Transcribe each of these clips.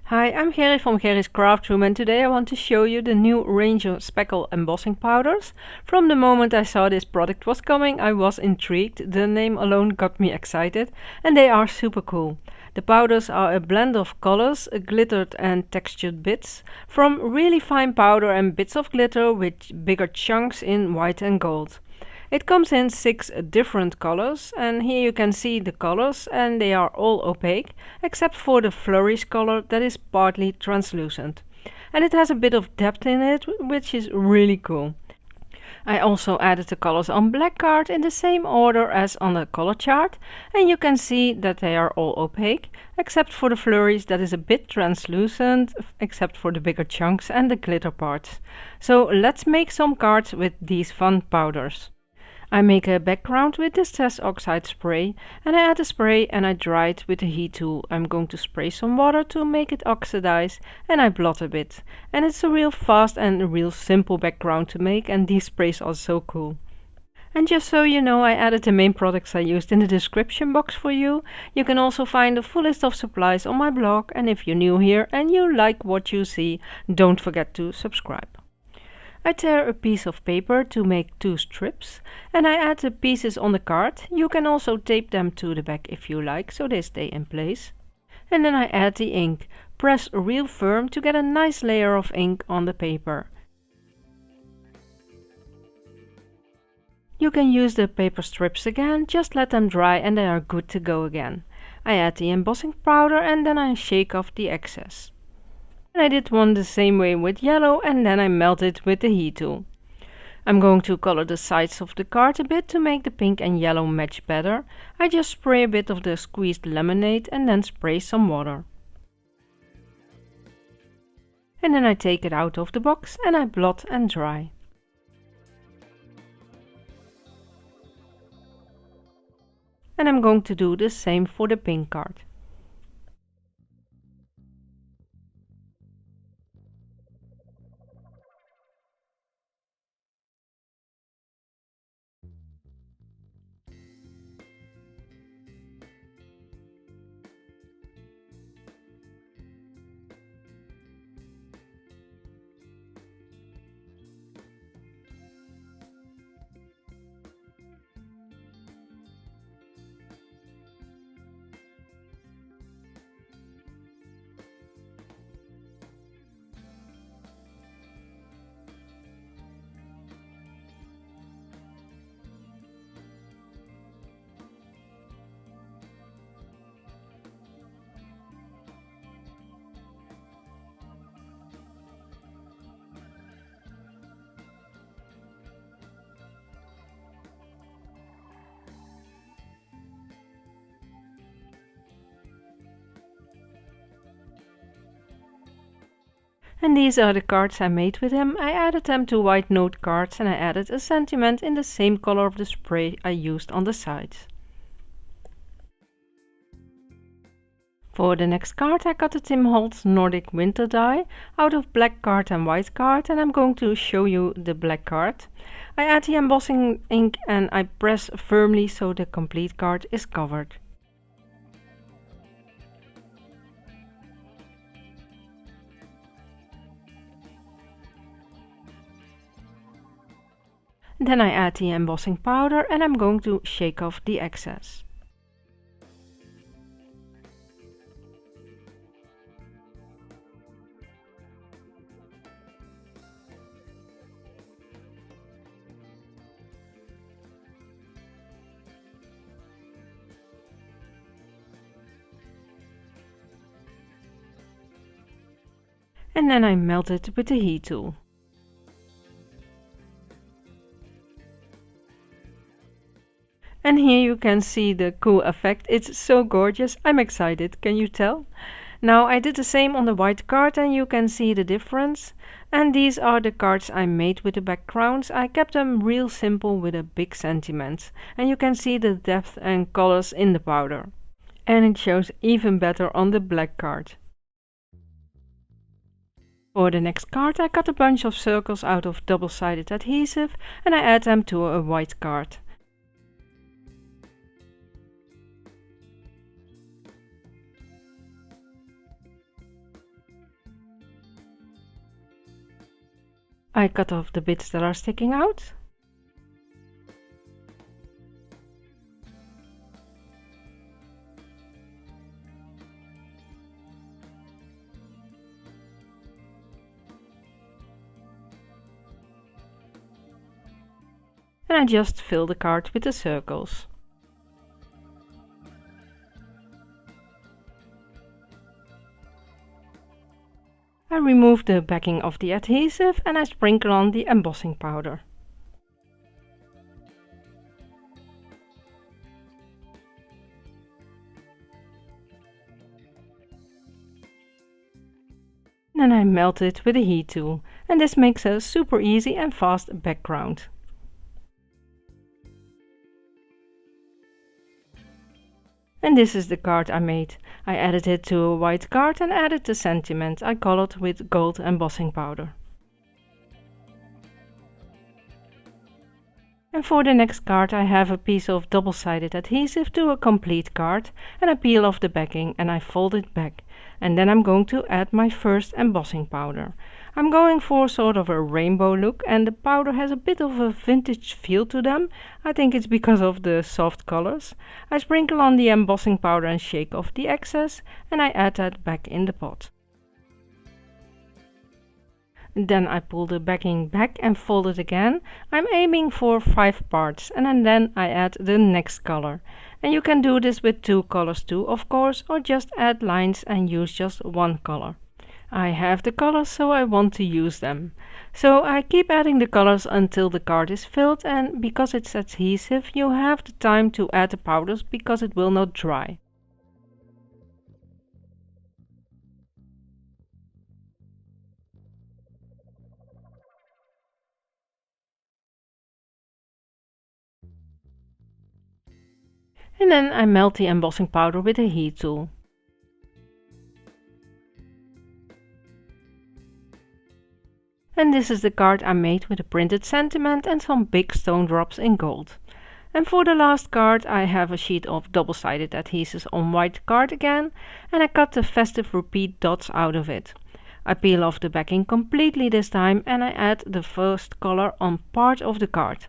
Hi, I'm Gerry from Gerry's Craft Room, and today I want to show you the new Ranger Speckle Embossing Powders. From the moment I saw this product was coming, I was intrigued. The name alone got me excited, and they are super cool. The powders are a blend of colors, glittered and textured bits, from really fine powder and bits of glitter with bigger chunks in white and gold. It comes in 6 different colors, and here you can see the colors, and they are all opaque except for the Flurries color that is partly translucent. And it has a bit of depth in it, which is really cool. I also added the colors on black card in the same order as on the color chart, and you can see that they are all opaque except for the Flurries that is a bit translucent except for the bigger chunks and the glitter parts. So let's make some cards with these fun powders. I make a background with this Oxide spray, and I add the spray and I dry it with the heat tool. I'm going to spray some water to make it oxidize, and I blot a bit. And it's a real fast and a real simple background to make, and these sprays are so cool. And just so you know, I added the main products I used in the description box for you. You can also find a full list of supplies on my blog, and if you're new here and you like what you see, don't forget to subscribe. I tear a piece of paper to make 2 strips, and I add the pieces on the card. You can also tape them to the back if you like, so they stay in place. And then I add the ink. Press real firm to get a nice layer of ink on the paper. You can use the paper strips again, just let them dry and they are good to go again. I add the embossing powder and then I shake off the excess. I did one the same way with yellow, and then I melt it with the heat tool. I'm going to color the sides of the card a bit to make the pink and yellow match better. I just spray a bit of the squeezed lemonade and then spray some water. And then I take it out of the box and I blot and dry. And I'm going to do the same for the pink card. And these are the cards I made with him. I added them to white note cards and I added a sentiment in the same color of the spray I used on the sides. For the next card I got the Holtz Nordic winter dye out of black card and white card, and I'm going to show you the black card. I add the embossing ink and I press firmly so the complete card is covered. Then I add the embossing powder and I'm going to shake off the excess. And then I melt it with the heat tool. And here you can see the cool effect. It's so gorgeous. I'm excited, can you tell? Now I did the same on the white card and you can see the difference. And these are the cards I made with the backgrounds. I kept them real simple with a big sentiment. And you can see the depth and colors in the powder. And it shows even better on the black card. For the next card I cut a bunch of circles out of double-sided adhesive and I add them to a white card. I cut off the bits that are sticking out. And I just fill the card with the circles. I remove the backing of the adhesive and I sprinkle on the embossing powder. Then I melt it with a heat tool, and this makes a super easy and fast background. And this is the card I made. I added it to a white card and added the sentiment I colored with gold embossing powder. And for the next card I have a piece of double-sided adhesive to a complete card, and I peel off the backing and I fold it back. And then I'm going to add my first embossing powder. I'm going for sort of a rainbow look, and the powder has a bit of a vintage feel to them. I think it's because of the soft colors. I sprinkle on the embossing powder and shake off the excess, and I add that back in the pot. Then I pull the backing back and fold it again. I'm aiming for 5 parts, and then I add the next color. And you can do this with 2 colors too, of course, or just add lines and use just 1 color. I have the colors, so I want to use them. So I keep adding the colors until the card is filled, and because it's adhesive, you have the time to add the powders because it will not dry. And then I melt the embossing powder with a heat tool. And this is the card I made with a printed sentiment and some big stone drops in gold. And for the last card I have a sheet of double-sided adhesives on white card again, and I cut the festive repeat dots out of it. I peel off the backing completely this time and I add the first color on part of the card.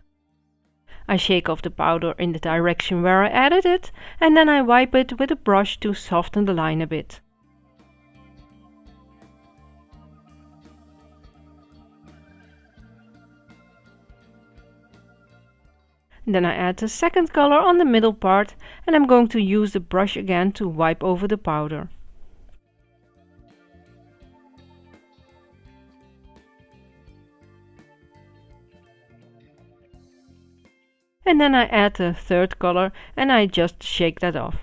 I shake off the powder in the direction where I added it, and then I wipe it with a brush to soften the line a bit. Then I add the second color on the middle part, and I'm going to use the brush again to wipe over the powder. And then I add the third color and I just shake that off.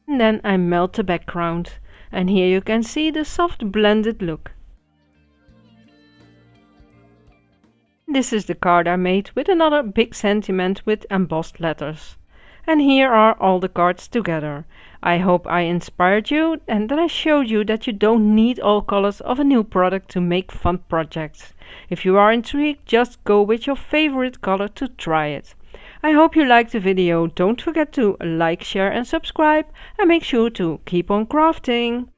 And then I melt the background, and here you can see the soft blended look. This is the card I made with another big sentiment with embossed letters. And here are all the cards together. I hope I inspired you and that I showed you that you don't need all colors of a new product to make fun projects. If you are intrigued, just go with your favorite color to try it. I hope you liked the video. Don't forget to like, share and subscribe, and make sure to keep on crafting.